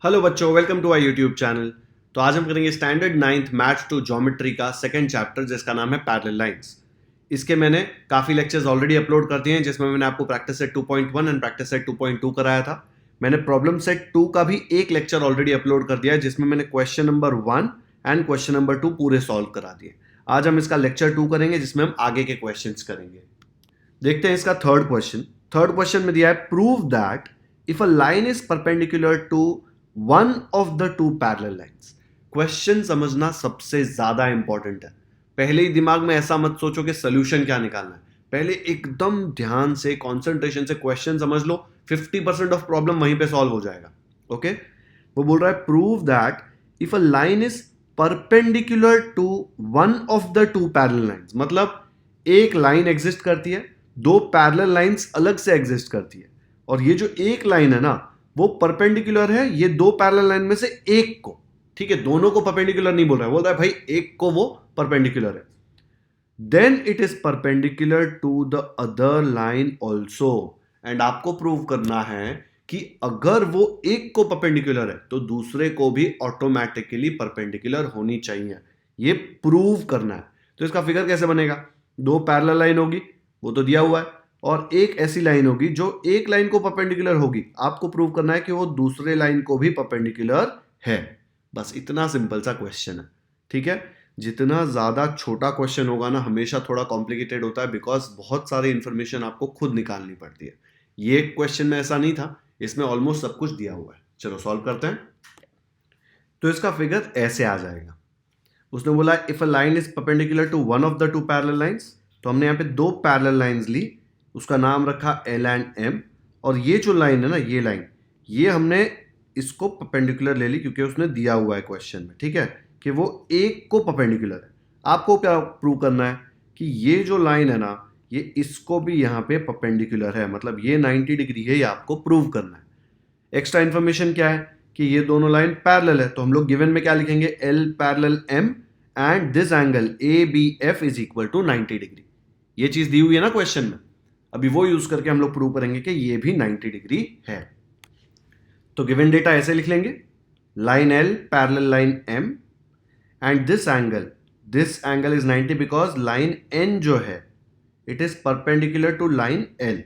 Hello बच्चों, welcome to our YouTube channel. तो आज हम करेंगे standard ninth maths two geometry का सेकंड चैप्टर जिसका नाम है पैरेलल लाइंस। इसके मैंने काफ़ी लेक्चर्स ऑलरेडी अपलोड कर दिए हैं जिसमें मैंने आपको practice set 2.1 and practice set 2.2 कराया था। मैंने प्रॉब्लम सेट 2 का भी एक लेक्चर ऑलरेडी अपलोड कर दिया है जिसमें मैंने question number 1 and question number 2 पूरे सॉल्व करा दिए। आज हम इसका लेक्चर 2 करेंगे जिसमें हम आगे के क्वेश्चन करेंगे। देखते हैं इसका थर्ड क्वेश्चन। थर्ड क्वेश्चन में दिया है prove that if a line is perpendicular to one of the two parallel lines. Question समझना सबसे ज्यादा इंपॉर्टेंट है। पहले ही दिमाग में ऐसा मत सोचो कि सोल्यूशन क्या निकालना है। पहले एकदम ध्यान से कॉन्सेंट्रेशन से क्वेश्चन समझ लो, 50% ऑफ प्रॉब्लम वहीं पे सॉल्व हो जाएगा। ओके, वो बोल रहा है prove that if a line is perpendicular to one of the two parallel lines. मतलब एक लाइन एग्जिस्ट करती है, दो पैरेलल लाइंस अलग से एग्जिस्ट करती है, और ये जो एक लाइन है ना वो परपेंडिकुलर है ये दो पैरेलल लाइन में से एक को। ठीक है, दोनों को परपेंडिकुलर नहीं बोल रहा है, बोल रहा है भाई एक को वो परपेंडिकुलर है। Then it is perpendicular to the other line also. And आपको प्रूव करना है कि अगर वो एक को परपेंडिकुलर है तो दूसरे को भी ऑटोमेटिकली परपेंडिकुलर होनी चाहिए। ये प्रूव करना है। तो इसका फिगर कैसे बनेगा? दो पैरेलल लाइन होगी, वो तो दिया हुआ है, और एक ऐसी लाइन होगी जो एक लाइन को परपेंडिकुलर होगी। आपको प्रूव करना है कि वो दूसरे लाइन को भी परपेंडिकुलर है। बस इतना सिंपल सा क्वेश्चन है। ठीक है, जितना ज्यादा छोटा क्वेश्चन होगा ना हमेशा थोड़ा कॉम्प्लिकेटेड होता है, बिकॉज बहुत सारी इंफॉर्मेशन आपको खुद निकालनी पड़ती है। ये क्वेश्चन में ऐसा नहीं था, इसमें ऑलमोस्ट सब कुछ दिया हुआ है। चलो सॉल्व करते हैं। तो इसका फिगर ऐसे आ जाएगा। उसने बोला if a line is perpendicular to one of the two parallel lines, तो हमने यहाँ पे दो पैरेलल लाइंस ली, उसका नाम रखा एल एंड एम। और ये जो लाइन है ना, ये लाइन, ये हमने इसको परपेंडिकुलर ले ली क्योंकि उसने दिया हुआ है क्वेश्चन में। ठीक है, कि वो एक को परपेंडिकुलर है। आपको क्या प्रूव करना है कि ये जो लाइन है ना ये इसको भी यहाँ पे परपेंडिकुलर है, मतलब ये 90 डिग्री है, ये आपको प्रूव करना है। एक्स्ट्रा इन्फॉर्मेशन क्या है कि ये दोनों लाइन पैरेलल है, तो हम लोग गिवन में क्या लिखेंगे? L parallel M and this angle A B F is equal to 90 degree. ये चीज दी हुई है ना क्वेश्चन में, अभी वो यूज करके हम लोग प्रूव करेंगे कि ये भी 90 डिग्री है। तो गिवन डेटा ऐसे लिख लेंगे, line L parallel line M and this angle is 90 because line N जो है it is perpendicular to line L.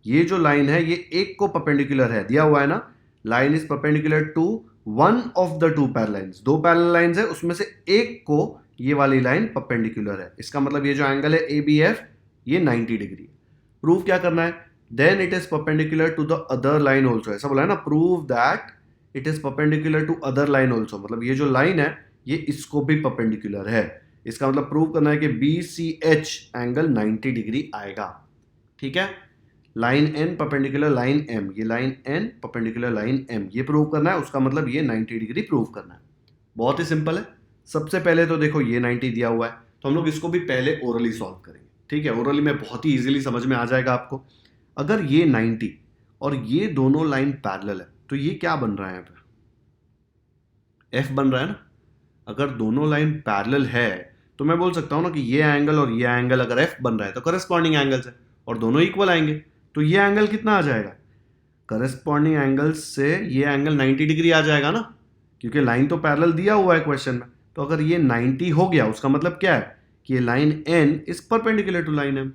ये जो लाइन है ये एक को परपेंडिकुलर है, दिया हुआ है ना, line is perpendicular to one of the two parallel lines. दो पैरेलल लाइंस है, उसमें से एक को ये वाली लाइन परपेंडिकुलर है। इसका मतलब ये जो एंगल है ए बी एफ ये 90 डिग्री। प्रूव क्या करना है? Then it is perpendicular to the other line also. ऐसा बोला है ना, prove that it is perpendicular to other line also, मतलब ये जो लाइन है ये इसको भी परपेंडिकुलर है। इसका मतलब प्रूव करना है कि B C H angle 90 degree आएगा। ठीक है, line N perpendicular line M, ये line N perpendicular line M, ये प्रूव करना है। उसका मतलब ये 90 डिग्री प्रूव करना है। बहुत ही सिंपल है। सबसे पहले तो देखो ये 90 दिया हुआ है, तो हम लोग इसको भी पहले ओरली सॉल्व करेंगे। ठीक है, ओरली में बहुत ही इजीली समझ में आ जाएगा आपको। अगर ये 90 और ये दोनों लाइन पैरेलल है तो ये क्या बन रहा है? यहाँ पे एफ बन रहा है ना। अगर दोनों लाइन पैरेलल है तो मैं बोल सकता हूँ ना कि ये एंगल और ये एंगल अगर एफ बन रहा है तो करस्पॉन्डिंग एंगल्स है, और दोनों इक्वल आएंगे। तो ये एंगल कितना आ जाएगा? करस्पॉन्डिंग एंगल से ये एंगल 90 डिग्री आ जाएगा ना, क्योंकि लाइन तो पैरेलल दिया हुआ है क्वेश्चन में। तो अगर ये 90 हो गया उसका मतलब क्या है कि ये line N is perpendicular to line M.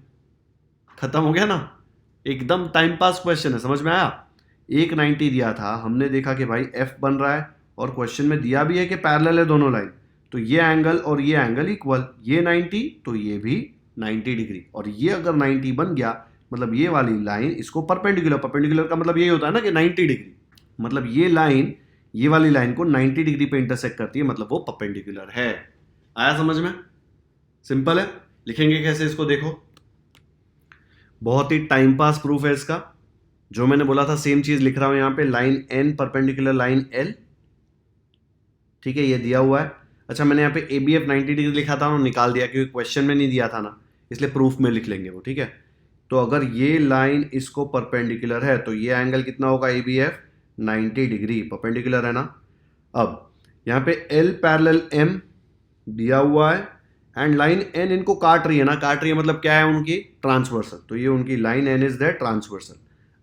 खत्म हो गया ना, एकदम टाइम पास क्वेश्चन है। समझ में आया? एक 90 दिया था, हमने देखा कि भाई एफ बन रहा है, और क्वेश्चन में दिया भी है कि पैरेलल है दोनों लाइन, तो ये एंगल और ये एंगल इक्वल, ये 90 तो ये भी 90 डिग्री, और ये अगर 90 बन गया मतलब ये वाली लाइन इसको परपेंडिकुलर, परपेंडिकुलर का मतलब यही होता है ना कि 90 डिग्री, मतलब ये लाइन ये वाली लाइन को 90 डिग्री पे इंटरसेक्ट करती है, मतलब वो परपेंडिकुलर है। आया समझ में? सिंपल है। लिखेंगे कैसे इसको? देखो, बहुत ही टाइम पास प्रूफ है इसका। जो मैंने बोला था सेम चीज लिख रहा हूं यहां पे, line N perpendicular line L. ठीक है, ये दिया हुआ है। अच्छा, मैंने यहाँ पे ए बी एफ 90 डिग्री लिखा था और निकाल दिया क्योंकि क्वेश्चन में नहीं दिया था ना, इसलिए प्रूफ में लिख लेंगे वो। ठीक है, तो अगर ये लाइन इसको परपेंडिकुलर है तो ये एंगल कितना होगा? A B F 90 degree, perpendicular है ना। अब यहाँ पे एल पैरेलल एम दिया हुआ है एंड लाइन एन इनको काट रही है ना, काट रही है मतलब क्या है? उनकी ट्रांसवर्सल। तो ये उनकी line N is their transversal.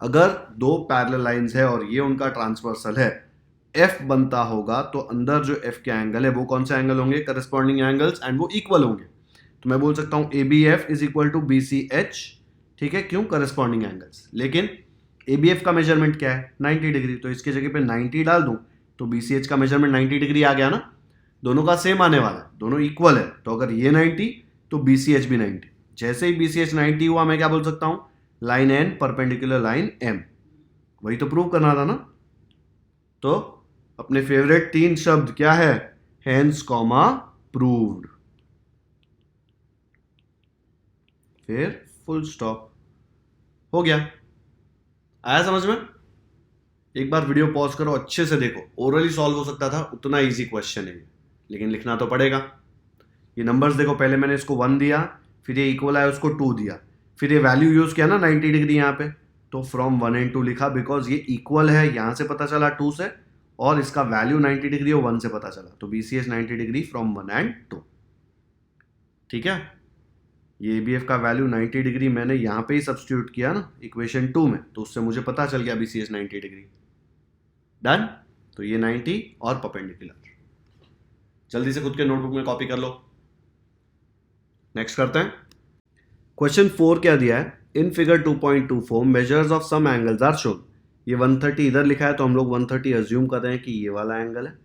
अगर दो पैरेलल लाइंस है और ये उनका ट्रांसवर्सल है एफ बनता होगा तो अंदर जो एफ के एंगल है वो कौन से एंगल होंगे, करस्पॉन्डिंग एंगल्स, एंड वो इक्वल होंगे। तो मैं बोल सकता हूं A B F is equal to B C H, ठीक है, क्यों, करस्पॉन्डिंग एंगल्स। लेकिन ए बी एफ का मेजरमेंट क्या है, 90 डिग्री, तो इसके जगह पे 90 डाल दूं तो बी सी एच का मेजरमेंट 90 डिग्री आ गया ना, दोनों का सेम आने वाला है, दोनों इक्वल है। तो अगर ये 90 तो बी सी एच भी 90। जैसे ही बी सी एच 90 हुआ मैं क्या बोल सकता हूं, line N perpendicular line M, वही तो प्रूव करना था ना। तो अपने फेवरेट 3 शब्द क्या है, हेंस कॉमा प्रूव्ड, फिर फुल स्टॉप, हो गया। आया समझ में? एक बार वीडियो पॉज करो, अच्छे से देखो, ओरली सॉल्व हो सकता था, उतना इजी क्वेश्चन है, लेकिन लिखना तो पड़ेगा। ये नंबर्स देखो, पहले मैंने इसको 1 दिया, फिर ये इक्वल आया उसको 2 दिया, फिर ये वैल्यू यूज किया ना 90 डिग्री यहाँ पे, तो फ्रॉम 1 एंड 2 लिखा, बिकॉज ये इक्वल है, यहां से पता चला 2 से, और इसका वैल्यू 90 डिग्री है 1 से पता चला, तो BCH 90 डिग्री फ्रॉम 1 एंड 2, ठीक है। ये ABF का वैल्यू 90 डिग्री मैंने यहाँ पे ही सब्स्टिट्यूट किया ना इक्वेशन 2 में, तो उससे मुझे पता चल गया BCH 90 डिग्री। डन। तो ये 90 और परपेंडिकुलर। जल्दी से खुद के नोटबुक में कॉपी कर लो। नेक्स्ट करते हैं। क्वेश्चन 4 क्या दिया है, in figure 2.24 measures of some angles are shown. ये 130 इधर लिखा है तो हम लोग 130 अज्यूम कर रहे हैं कि ये वाला एंगल है,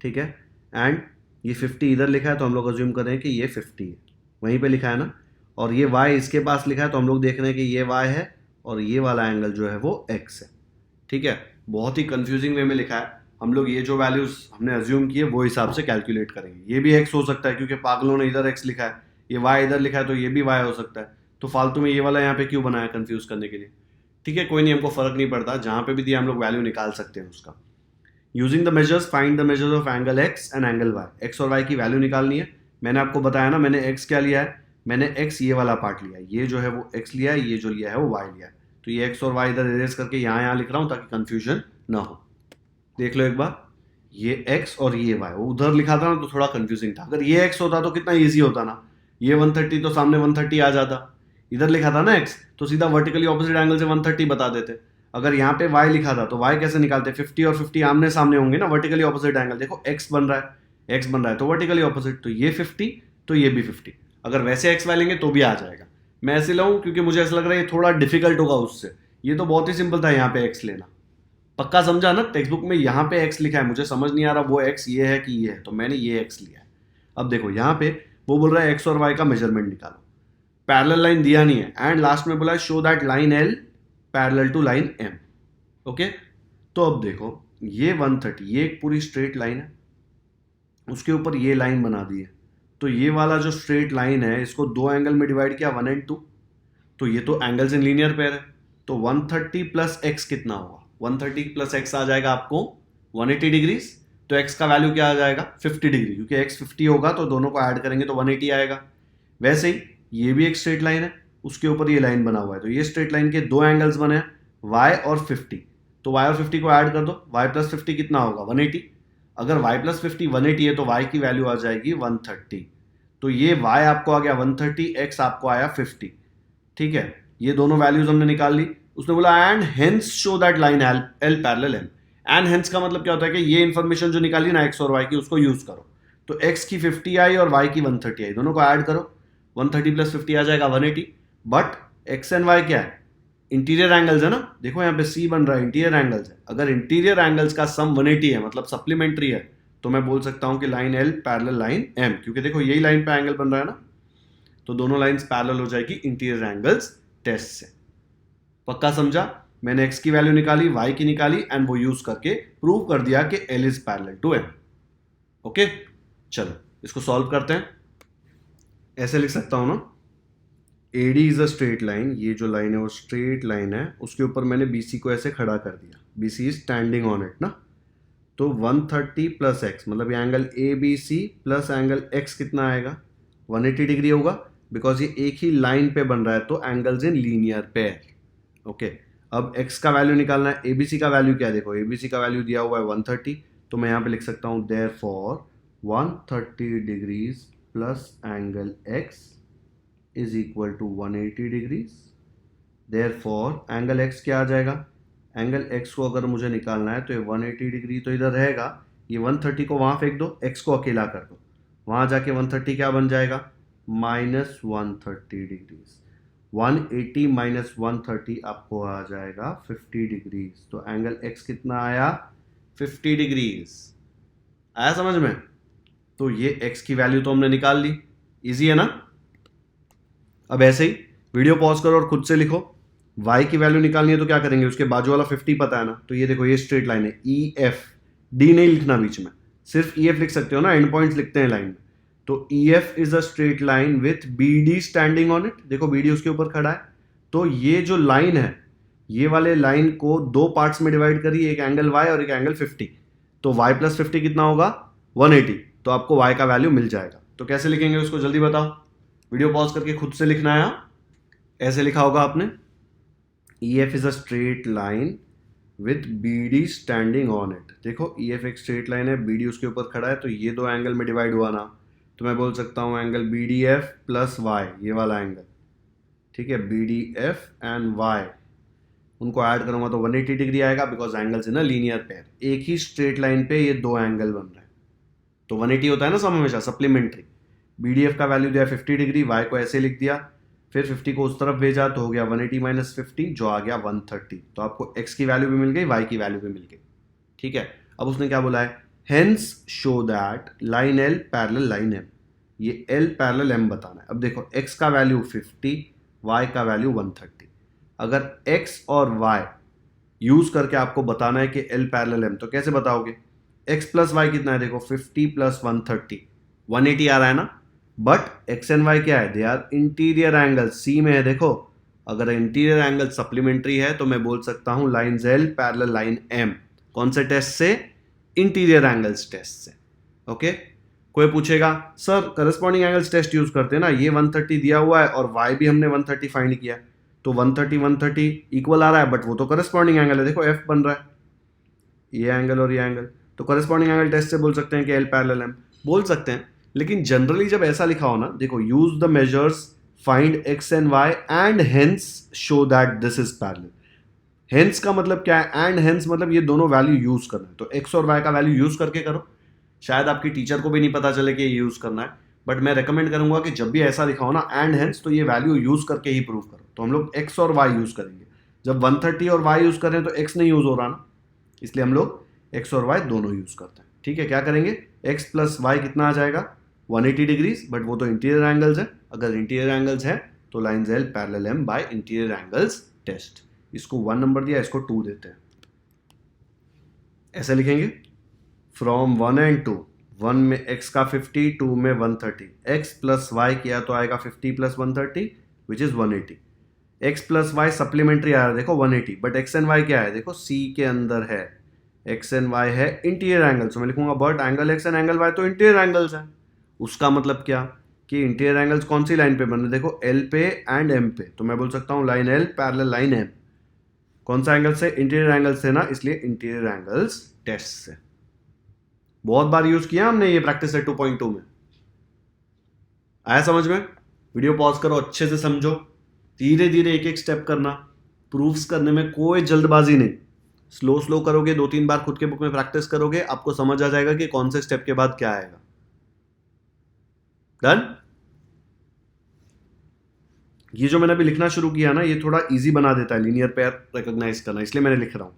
ठीक है, एंड ये 50 इधर लिखा है तो हम लोग अज्यूम कर रहे हैं कि ये 50 है, वहीं पे लिखा है ना, और ये y इसके पास लिखा है तो हम लोग देख रहे हैं कि ये y है और ये वाला एंगल जो है वो x है, ठीक है। बहुत ही कंफ्यूजिंग वे में लिखा है, हम लोग ये जो वैल्यूज हमने अज्यूम किए वो हिसाब से कैलकुलेट करेंगे। ये भी x हो सकता है क्योंकि पागलों ने इधर x लिखा है, ये y इधर लिखा है तो ये भी y हो सकता है, तो फालतू में ये वाला यहाँ पे क्यों बनाया, कंफ्यूज करने के लिए, ठीक है। कोई नहीं, हमको फर्क नहीं पड़ता, जहां पे भी दिया हम लोग वैल्यू निकाल सकते हैं उसका। Using the measures find the measures of angle x and angle y। x और y की वैल्यू निकालनी है। मैंने आपको बताया ना, मैंने x क्या लिया है, मैंने x ये वाला पार्ट लिया है, ये जो है वो x लिया है, ये जो लिया है वो y लिया है, तो ये x और y इधर इरेज करके यहाँ लिख रहा हूँ ताकि कंफ्यूजन ना हो। देख लो एक बार, ये x और ये y, वो उधर लिखा था ना तो थोड़ा कंफ्यूजिंग था। अगर ये x होता तो कितना ईजी होता ना, ये 130 तो सामने 130 आ जाता, इधर लिखा था ना x तो सीधा वर्टिकली ऑपोजिट एंगल से 130 बता देते। अगर यहाँ पे y लिखा था तो y कैसे निकालते, 50 और 50 आमने सामने होंगे ना, वर्टिकली ऑपोजिट एंगल, देखो x बन रहा है तो वर्टिकली ऑपोजिट, तो ये 50 तो ये भी 50। अगर वैसे x y लेंगे तो भी आ जाएगा, मैं ऐसे लाऊं क्योंकि मुझे ऐसा लग रहा है ये थोड़ा डिफिकल्ट होगा उससे, ये तो बहुत ही सिंपल था यहाँ पे x लेना। पक्का समझा ना, टेक्स्ट बुक में यहाँ पे x लिखा है, मुझे समझ नहीं आ रहा वो x ये है कि ये है, तो मैंने ये x लिया है। अब देखो यहाँ पे वो बोल रहा है x और y का मेजरमेंट निकालो, पैरेलल लाइन दिया नहीं है, एंड लास्ट में बोला है show that line L parallel to line M, okay. तो अब देखो ये 130, ये एक पूरी स्ट्रेट लाइन है, उसके ऊपर ये लाइन बना दी है, तो ये वाला जो स्ट्रेट लाइन है इसको 2 एंगल में डिवाइड किया, 1 and 2, तो ये तो एंगल्स इन लीनियर पेयर है, तो 130 प्लस x कितना होगा, 130 प्लस x आ जाएगा आपको 180 डिग्रीज, तो x का वैल्यू क्या आ जाएगा 50 डिग्री, क्योंकि x 50 होगा तो दोनों को ऐड करेंगे तो 180 आएगा। वैसे ही ये भी एक स्ट्रेट लाइन है, उसके ऊपर ये लाइन बना हुआ है, तो ये स्ट्रेट लाइन के 2 एंगल्स बने हैं y और 50, तो y और 50 को ऐड कर दो, y प्लस 50 कितना होगा 180, अगर y प्लस 50 180 है तो y की वैल्यू आ जाएगी 130, तो ये y आपको आ गया 130, x आपको आया 50, ठीक है। ये दोनों वैल्यूज हमने निकाल ली। उसने बोला and hence show that line L parallel M, and hence का मतलब क्या होता है कि ये इन्फॉर्मेशन जो निकाली ना x और y की उसको यूज करो, तो x की 50 आई और y की 130 आई, दोनों को ऐड करो, 130 प्लस 50 आ जाएगा 180, बट x एंड y क्या है, इंटीरियर एंगल्स है ना, देखो यहाँ पे C बन रहा है, इंटीरियर एंगल्स है, अगर इंटीरियर एंगल्स का सम 180 है मतलब सप्लीमेंट्री है, तो मैं बोल सकता हूं कि line L parallel line M, क्योंकि देखो यही लाइन पे एंगल बन रहा है ना, तो दोनों लाइंस पैरेलल हो जाएगी इंटीरियर एंगल्स टेस्ट से। पक्का समझा? मैंने x की वैल्यू निकाली, y की निकाली, एंड वो यूज करके प्रूव कर दिया कि L is parallel to M। Okay, चलो इसको सॉल्व करते हैं। ऐसे लिख सकता हूं ना, AD is a straight line, ये जो लाइन है वो स्ट्रेट लाइन है, उसके ऊपर मैंने BC को ऐसे खड़ा कर दिया, BC is standing on it ना, तो 130 प्लस x मतलब ये angle ABC plus angle x कितना आएगा 180 डिग्री होगा, बिकॉज ये एक ही लाइन पे बन रहा है, तो angles in linear pair. Okay, अब x का वैल्यू निकालना है, ABC का वैल्यू क्या है, देखो ABC का वैल्यू दिया हुआ है 130, तो मैं यहाँ पे लिख सकता हूँ therefore 130 degrees plus angle x is equal to 180 degrees, therefore angle x क्या आ जाएगा, एंगल x को अगर मुझे निकालना है तो ये 180 डिग्री तो इधर रहेगा, ये 130 को वहाँ फेंक दो, x को अकेला कर दो, वहाँ जाके 130 क्या बन जाएगा, -130 डिग्रीज। 180 माइनस 130 आपको आ जाएगा 50 डिग्रीज। तो एंगल x कितना आया, 50 डिग्रीज। आया समझ में? तो ये x की वैल्यू तो हमने निकाल ली, इजी है ना। अब ऐसे ही वीडियो पॉज करो और खुद से लिखो। y की वैल्यू निकालनी है तो क्या करेंगे, उसके बाजू वाला 50 पता है ना, तो ये देखो ये स्ट्रेट लाइन है, ई एफ, डी नहीं लिखना बीच में, सिर्फ ई एफ लिख सकते हो ना, एंड पॉइंट्स लिखते हैं लाइन में। तो E F is a straight line with B D standing on it, देखो बी डी उसके ऊपर खड़ा है। तो ये जो लाइन है, ये वाले लाइन को दो पार्ट्स में डिवाइड करिए, एक एंगल y और एक एंगल 50। तो y प्लस 50 कितना होगा, 180। तो आपको y का वैल्यू मिल जाएगा। तो कैसे लिखेंगे उसको जल्दी बताओ, वीडियो पॉज करके खुद से लिखना है। ऐसे लिखा होगा आपने, EF is a straight line with BD standing on it। देखो EF एक स्ट्रेट लाइन है, BD उसके ऊपर खड़ा है, तो ये दो एंगल में डिवाइड हुआ ना, तो मैं बोल सकता हूँ एंगल BDF प्लस Y, ये वाला एंगल, ठीक है, BDF एंड Y, उनको ऐड करूंगा तो 180 डिग्री आएगा, because angles in a linear pair. एक ही स्ट्रेट लाइन पे ये दो एंगल बन रहे हैं, तो 180 होता है ना सम हमेशा, सप्लीमेंट्री। BDF का वैल्यू दिया 50 डिग्री, Y को ऐसे लिख दिया, फिर 50 को उस तरफ भेजा तो हो गया 180 माइनस 50, जो आ गया 130। तो आपको x की वैल्यू भी मिल गई, y की वैल्यू भी मिल गई, ठीक है। अब उसने क्या बोला है, hence show that line L parallel line M, ये L पैरेलल M बताना है। अब देखो x का वैल्यू 50, y का वैल्यू 130। अगर x और y यूज करके आपको बताना है कि L पैरेलल M, तो कैसे बताओगे, x प्लस y कितना है, देखो 50 प्लस 130, 180 आ रहा है ना। बट एक्स एंड वाई क्या है, दे आर इंटीरियर एंगल, सी में है। देखो अगर इंटीरियर एंगल सप्लीमेंट्री है तो मैं बोल सकता हूं line L parallel line M। कौन से टेस्ट से, इंटीरियर एंगल्स टेस्ट से। ओके, कोई पूछेगा sir corresponding angles test use करते हैं ना, ये 130 दिया हुआ है और y भी हमने 130 फाइंड किया, तो 130 इक्वल आ रहा है, बट वो तो करस्पॉन्डिंग एंगल है, देखो F बन रहा है, ये एंगल और ये एंगल, तो करस्पॉन्डिंग एंगल टेस्ट से बोल सकते हैं कि L पैरेलल M, बोल सकते हैं। लेकिन जनरली जब ऐसा लिखा हो ना, देखो use the measures, find x and y and hence show that this is parallel. Hence का मतलब क्या है, एंड हेंस मतलब ये दोनों वैल्यू यूज करना है, तो x और y का वैल्यू यूज करके करो। शायद आपकी टीचर को भी नहीं पता चले कि ये यूज करना है, बट मैं रेकमेंड करूंगा कि जब भी ऐसा लिखा हो ना एंड हेंस, तो ये वैल्यू यूज करके ही प्रूव करो। तो हम लोग x और y यूज करेंगे, जब 130 और y यूज कर रहे हैं तो x नहीं यूज हो रहा ना, इसलिए हम लोग x और y दोनों यूज करते हैं। ठीक है, क्या करेंगे, x प्लस y कितना आ जाएगा, 180 डिग्रीज, बट वो तो इंटीरियर एंगल्स है। अगर इंटीरियर एंगल्स है तो lines L parallel M by interior angles test. इसको 1 नंबर दिया, इसको 2 देते हैं। ऐसे लिखेंगे, फ्रॉम 1 एंड 2, 1 में x का 50, 2 में 130, x प्लस y किया तो आएगा 50 plus 130 which is 180। x plus y supplementary आ रहा है, देखो 180, बट x एंड y क्या है, देखो C के अंदर है, x एंड y है इंटीरियर एंगल, तो मैं लिखूंगा but angle x and angle y तो इंटीरियर एंगल्स है। उसका मतलब क्या कि इंटीरियर एंगल्स कौन सी लाइन पे बन रहे, देखो L पे एंड M पे, तो मैं बोल सकता हूँ line L parallel line M। कौन सा एंगल से, इंटीरियर एंगल से ना, इसलिए इंटीरियर एंगल्स टेस्ट से। बहुत बार यूज किया हमने ये प्रैक्टिस सेट 2.2 में। आया समझ में? वीडियो पॉज करो, अच्छे से समझो, धीरे धीरे एक एक स्टेप करना, प्रूफ्स करने में कोई जल्दबाजी नहीं, स्लो स्लो करोगे, 2-3 बार खुद के बुक में प्रैक्टिस करोगे, आपको समझ आ जाएगा कि कौन से स्टेप के बाद क्या आएगा। डन? ये जो मैंने अभी लिखना शुरू किया ना, ये थोड़ा इजी बना देता है लीनियर पेयर रिकॉग्नाइज करना, इसलिए मैंने लिख रहा हूं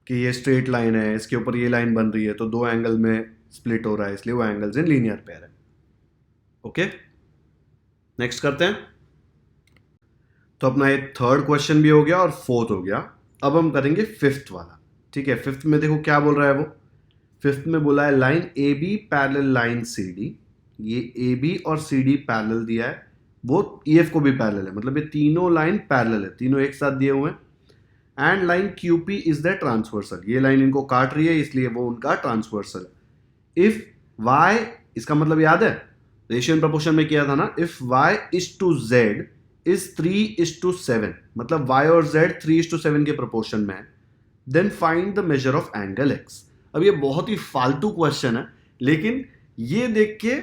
कि ये स्ट्रेट लाइन है, इसके ऊपर ये लाइन बन रही है, तो दो एंगल में स्प्लिट हो रहा है, इसलिए वो एंगल्स इन लीनियर पेयर है। ओके, नेक्स्ट करते हैं। तो अपना ये थर्ड क्वेश्चन भी हो गया और फोर्थ हो गया। अब हम करेंगे फिफ्थ वाला। ठीक है, फिफ्थ में देखो क्या बोल रहा है वो, फिफ्थ में बोला है line A B parallel line C D. ये ए बी और सी डी पैरेलल दिया है, वो ई एफ को भी पैरेलल है, मतलब ये तीनों लाइन पैरेलल है, तीनों एक साथ दिए हुए हैं। And line Q P is the transversal, ये लाइन इनको काट रही है, इसलिए वो उनका ट्रांसवर्सल है। इफ वाई, इसका मतलब याद है रेशियो प्रपोर्शन में किया था ना, if Y is to Z is 3:7, मतलब y और z 3:7 के प्रोपोर्शन में है, then find the measure of angle x। अब ये बहुत ही फालतू क्वेश्चन है, लेकिन ये देख के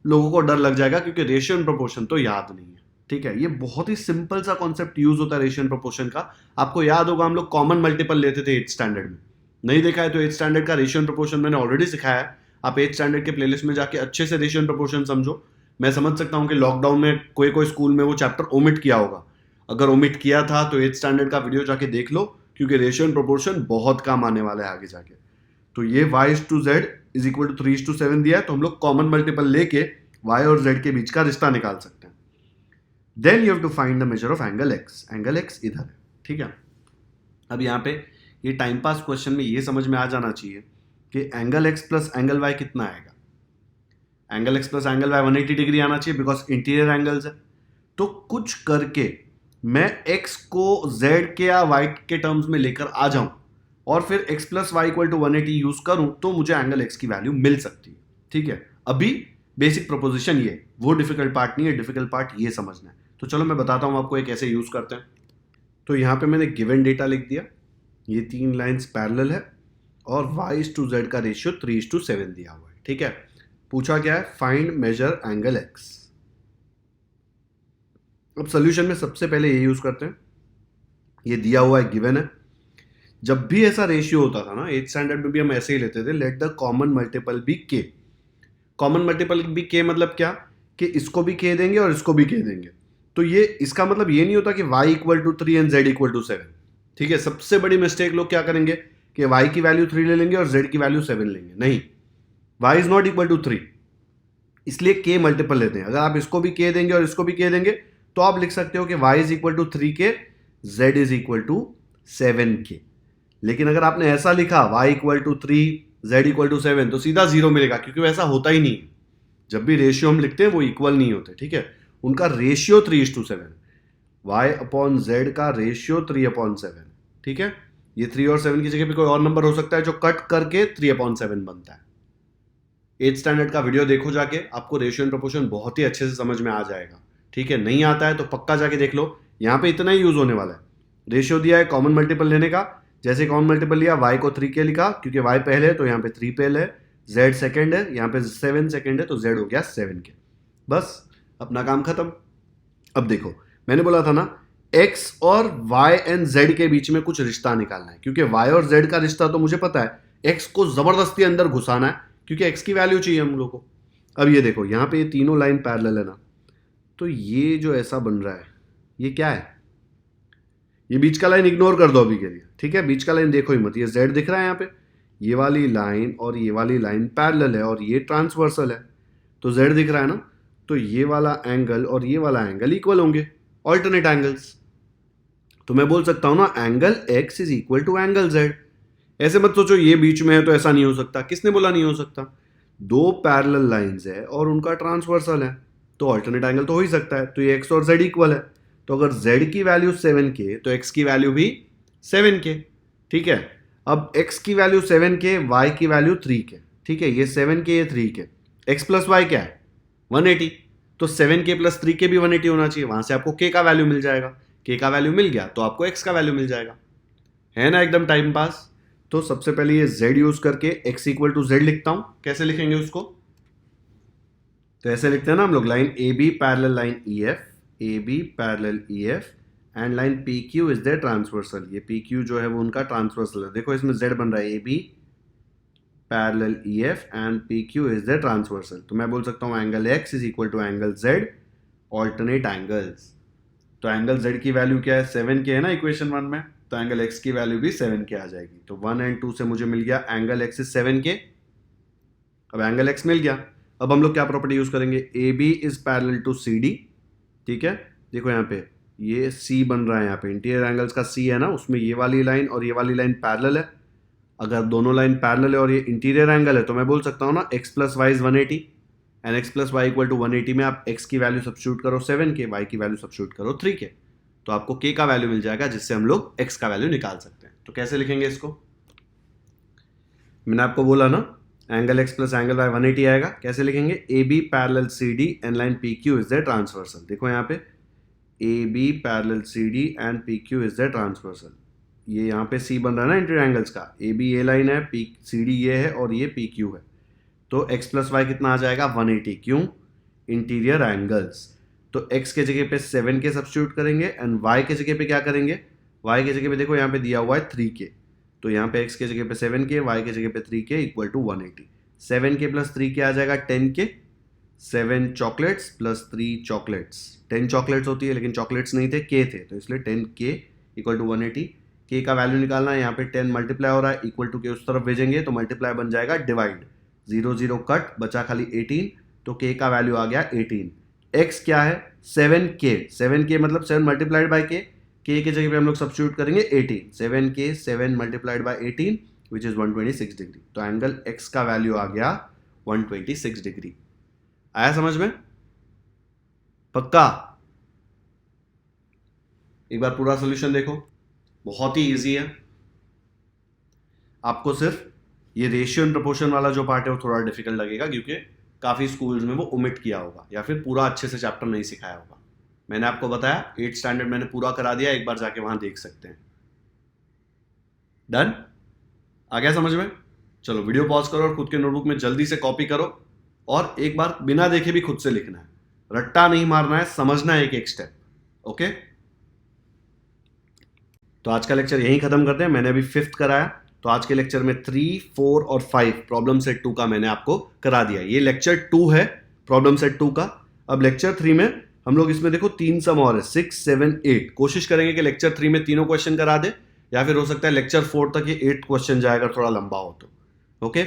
लोगों को डर लग जाएगा क्योंकि रेशियो एंड प्रोपोर्शन तो याद नहीं है। ठीक है, ये बहुत ही सिंपल सा कॉन्सेप्ट यूज होता है रेशियो एंड प्रोपोर्शन का। आपको याद होगा हम लोग कॉमन मल्टीपल लेते थे 8th स्टैंडर्ड में। नहीं देखा है तो 8th स्टैंडर्ड का रेशियो एंड प्रोपोर्शन मैंने ऑलरेडी सिखाया है। आप 8th स्टैंडर्ड के प्लेलिस्ट में जाके अच्छे से रेशियो एंड प्रोपोर्शन समझो। मैं समझ सकता हूँ कि लॉकडाउन में कोई कोई स्कूल में वो चैप्टर ओमिट किया होगा। अगर ओमिट किया था तो 8th स्टैंडर्ड का वीडियो जाके देख लो, क्योंकि रेशियो एंड प्रोपोर्शन बहुत काम आने वाला है आगे जाके। तो ये y/z इज इक्वल टू 3:7 दिया है, तो हम लोग कॉमन मल्टीपल लेके y और z के बीच का रिश्ता निकाल सकते हैं। Then you have to find the measure of angle x। Angle x इधर है, ठीक है। अब यहाँ पे ये टाइम पास क्वेश्चन में ये समझ में आ जाना चाहिए कि angle x plus angle y कितना आएगा। Angle x plus angle y 180 degree आना चाहिए, बिकॉज इंटीरियर एंगल्स है। तो कुछ करके मैं x को z के या y के टर्म्स में लेकर आ जाऊं और फिर x plus Y equal to 180 use करूं तो मुझे एंगल x की वैल्यू मिल सकती है, ठीक है। अभी बेसिक प्रोपोजिशन ये, वो डिफिकल्ट पार्ट नहीं है, डिफिकल्ट पार्ट ये समझना है। तो चलो मैं बताता हूं आपको ये कैसे यूज करते हैं। तो यहां पे मैंने गिवन डेटा लिख दिया, ये 3 लाइंस पैरेलल है और y/z का रेशियो 3:7 दिया हुआ है, ठीक है। पूछा क्या है, फाइंड मेजर एंगल x। अब सोल्यूशन में सबसे पहले ये यूज करते हैं, ये दिया हुआ है, गिवन है। जब भी ऐसा रेशियो होता था ना 8th स्टैंडर्ड में भी हम ऐसे ही लेते थे, let the common multiple be K. Common multiple be K मतलब क्या, कि इसको भी के देंगे और इसको भी के देंगे। तो ये इसका मतलब ये नहीं होता कि y equal to 3 and z equal to 7, ठीक है। सबसे बड़ी मिस्टेक लोग क्या करेंगे कि y की वैल्यू 3 ले लेंगे और z की वैल्यू 7 लेंगे। नहीं, y is not equal to 3, इसलिए k मल्टीपल लेते हैं। अगर आप इसको भी k देंगे और इसको भी k देंगे तो आप लिख सकते हो कि y is equal to 3k, z is equal to 7k। लेकिन अगर आपने ऐसा लिखा y equal to 3 z equal to 7 तो सीधा 0 मिलेगा, क्योंकि वैसा होता ही नहीं है। जब भी रेशियो हम लिखते हैं वो इक्वल नहीं होते, ठीक है। उनका रेशियो 3:7, y अपॉन z का रेशियो 3/7, ठीक है। ये 3 और 7 की जगह पे कोई और नंबर हो सकता है जो कट करके 3/7 बनता है। 8th स्टैंडर्ड का वीडियो देखो जाके, आपको रेशियो एंड प्रोपोर्शन बहुत ही अच्छे से समझ में आ जाएगा, ठीक है। नहीं आता है तो पक्का जाके देख लो, यहाँ पे इतना ही यूज होने वाला है। रेशियो दिया है कॉमन मल्टीपल लेने का, जैसे कॉमन मल्टीपल लिया y को 3k लिखा, क्योंकि y पहले है तो यहाँ पे 3 पहले है, z सेकंड है, यहाँ पे 7 सेकंड है तो z हो गया 7k। बस अपना काम खत्म। अब देखो मैंने बोला था ना x और y एंड z के बीच में कुछ रिश्ता निकालना है, क्योंकि y और z का रिश्ता तो मुझे पता है, x को जबरदस्ती अंदर घुसाना है क्योंकि x की वैल्यू चाहिए हम लोग को। अब ये देखो यहाँ पे ये तीनों लाइन पैरेलल है ना, तो ये जो ऐसा बन रहा है ये क्या है, ये बीच का लाइन इग्नोर कर दो अभी के लिए, ठीक है। बीच का लाइन देखो ही मत, ये z दिख रहा है यहाँ पे, ये वाली लाइन और ये वाली लाइन पैरेलल है और ये ट्रांसवर्सल है, तो z दिख रहा है ना, तो ये वाला एंगल और ये वाला एंगल इक्वल होंगे, ऑल्टरनेट एंगल्स। तो मैं बोल सकता हूं ना angle x is equal to angle z। ऐसे मत सोचो ये बीच में है तो ऐसा नहीं हो सकता, किसने बोला नहीं हो सकता। दो पैरेलल लाइंस है और उनका ट्रांसवर्सल है तो ऑल्टरनेट एंगल तो हो ही सकता है। तो ये x और z इक्वल है, तो अगर z की वैल्यू 7k तो x की वैल्यू भी 7k, ठीक है। अब x की वैल्यू 7k, y की वैल्यू 3k, ठीक है। ये 7k ये 3k, x प्लस y क्या है 180, तो 7k प्लस 3k भी 180 होना चाहिए। वहां से आपको k का वैल्यू मिल जाएगा, k का वैल्यू मिल गया तो आपको x का वैल्यू मिल जाएगा, है ना, एकदम टाइम पास। तो सबसे पहले ये z यूज करके x इक्वल टू z लिखता हूं। कैसे लिखेंगे उसको, तो ऐसे लिखते हैं ना हम लोग, line AB parallel line EF, AB parallel EF and line PQ is their transversal. ये PQ जो है वो उनका ट्रांसवर्सल है। देखो इसमें z बन रहा है AB parallel EF and PQ is their transversal. तो मैं बोल सकता हूँ angle x is equal to angle z, alternate angles. तो एंगल z की वैल्यू क्या है 7k है ना इक्वेशन 1 में, तो एंगल x की वैल्यू भी 7k आ जाएगी। तो 1 एंड 2 से मुझे मिल गया एंगल x इज 7k। अब एंगल x मिल गया, अब हम लोग क्या प्रॉपर्टी यूज करेंगे, AB is parallel to CD, ठीक है। देखो यहाँ पे ये C बन रहा है, यहाँ पे इंटीरियर एंगल्स का C है ना, उसमें ये वाली लाइन और ये वाली लाइन पैरेलल है। अगर दोनों लाइन पैरेलल है और ये इंटीरियर एंगल है तो मैं बोल सकता हूँ ना x plus Y is 180 and x plus Y equal to 180 में आप x की वैल्यू सब्स्टिट्यूट करो 7k, y की वैल्यू सब्स्टिट्यूट करो 3k, तो आपको k का वैल्यू मिल जाएगा जिससे हम लोग x का वैल्यू निकाल सकते हैं। तो कैसे लिखेंगे इसको, मैंने आपको बोला ना angle x plus angle y 180 आएगा। कैसे लिखेंगे, AB parallel CD and line PQ is their transversal. देखो यहाँ पे AB parallel CD and PQ is their transversal. ये यहाँ पे C बन रहा है ना इंटीरियर एंगल्स का, AB ये लाइन है, CD ये है और ये PQ है। तो x प्लस वाई कितना आ जाएगा 180, क्यों, इंटीरियर एंगल्स। तो x के जगह पे 7k सब्स्टिट्यूट करेंगे एंड y के जगह पे क्या करेंगे, y के जगह पे देखो यहाँ पे दिया हुआ है 3k, तो यहाँ पे x के जगह पे 7k, y के जगह पे 3k equal to 180। 7k plus 3k आ जाएगा 10k, 7 chocolates plus 3 chocolates, 10 chocolates होती है लेकिन चॉकलेट्स नहीं थे, k थे, तो इसलिए 10k इक्वल टू 180। k का वैल्यू निकालना है, यहाँ पे 10 मल्टीप्लाई हो रहा है, इक्वल टू k उस तरफ भेजेंगे तो मल्टीप्लाई बन जाएगा डिवाइड, 0 0 कट, बचा खाली 18, तो k का वैल्यू आ गया 18। x क्या है 7k, 7k मतलब 7 मल्टीप्लाइड बाई k, k के जगह पे हम लोग सब्स्टिट्यूट करेंगे 18, 7k 7 multiplied by 18 which is 126 degree, तो एंगल x का वैल्यू आ गया 126 डिग्री। आया समझ में? पक्का? एक बार पूरा सॉल्यूशन देखो, बहुत ही इजी है। आपको सिर्फ ये रेशियो एंड प्रोपोर्शन वाला जो पार्ट है वो थोड़ा डिफिकल्ट लगेगा क्योंकि काफी स्कूल्स में वो ओमिट किया होगा या फिर पूरा अच्छे से चैप्टर नहीं सिखाया होगा। मैंने आपको बताया 8th स्टैंडर्ड मैंने पूरा करा दिया, एक बार जाके वहां देख सकते हैं। डन? आ गया समझ में? चलो वीडियो पॉज करो और खुद के नोटबुक में जल्दी से कॉपी करो और एक बार बिना देखे भी खुद से लिखना है, रट्टा नहीं मारना है, समझना है एक एक स्टेप। ओके, तो आज का लेक्चर यहीं खत्म करते हैं। मैंने अभी 5th कराया, तो आज के लेक्चर में 3, 4 और 5 प्रॉब्लम सेट 2 का मैंने आपको करा दिया। ये लेक्चर 2 है प्रॉब्लम सेट 2 का। अब लेक्चर 3 में हम लोग इसमें देखो 3 सम और है, 6, 7, 8। कोशिश करेंगे कि लेक्चर 3 में तीनों क्वेश्चन करा दे या फिर हो सकता है लेक्चर 4 तक ये 8 क्वेश्चन जाएगा, थोड़ा लंबा हो तो। ओके,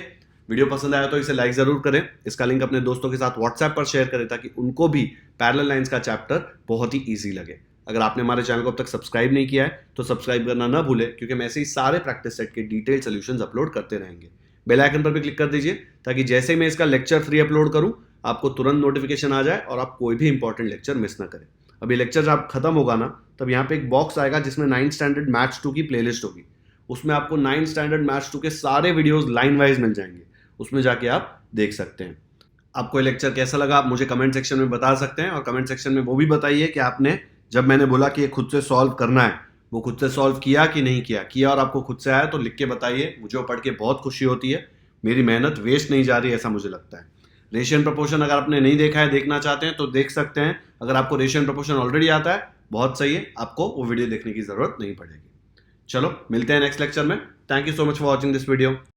वीडियो पसंद आया तो इसे लाइक जरूर करें, इसका लिंक अपने दोस्तों के साथ व्हाट्सएप पर शेयर करें ताकि उनको भी पैरेलल लाइंस का चैप्टर बहुत ही ईजी लगे। अगर आपने हमारे चैनल को अब तक सब्सक्राइब नहीं किया है तो सब्सक्राइब करना ना भूलें क्योंकि हम ऐसे ही सारे प्रैक्टिस सेट के डिटेल सॉल्यूशंस अपलोड करते रहेंगे। बेल आइकन पर भी क्लिक कर दीजिए ताकि जैसे ही मैं इसका लेक्चर 3 अपलोड करूं आपको तुरंत नोटिफिकेशन आ जाए और आप कोई भी इंपॉर्टेंट लेक्चर मिस ना करें। अभी लेक्चर जब खत्म होगा ना तब यहाँ पे एक बॉक्स आएगा जिसमें 9th स्टैंडर्ड मैथ्स 2 की प्लेलिस्ट होगी, उसमें आपको 9th स्टैंडर्ड मैथ्स 2 के सारे वीडियोस लाइन वाइज मिल जाएंगे, उसमें जाके आप देख सकते हैं। आपको ये लेक्चर कैसा लगा आप मुझे कमेंट सेक्शन में बता सकते हैं और कमेंट सेक्शन में वो भी बताइए कि आपने जब मैंने बोला कि ये खुद से सॉल्व करना है वो खुद से सॉल्व किया कि नहीं किया और आपको खुद से आया तो लिख के बताइए, मुझे पढ़ के बहुत खुशी होती है, मेरी मेहनत वेस्ट नहीं जा रही ऐसा मुझे लगता है। रेशियो एंड प्रोपोर्शन अगर आपने नहीं देखा है, देखना चाहते हैं तो देख सकते हैं। अगर आपको रेशियो एंड प्रोपोर्शन ऑलरेडी आता है बहुत सही है, आपको वो वीडियो देखने की जरूरत नहीं पड़ेगी। चलो मिलते हैं नेक्स्ट लेक्चर में। Thank you so much for watching this video.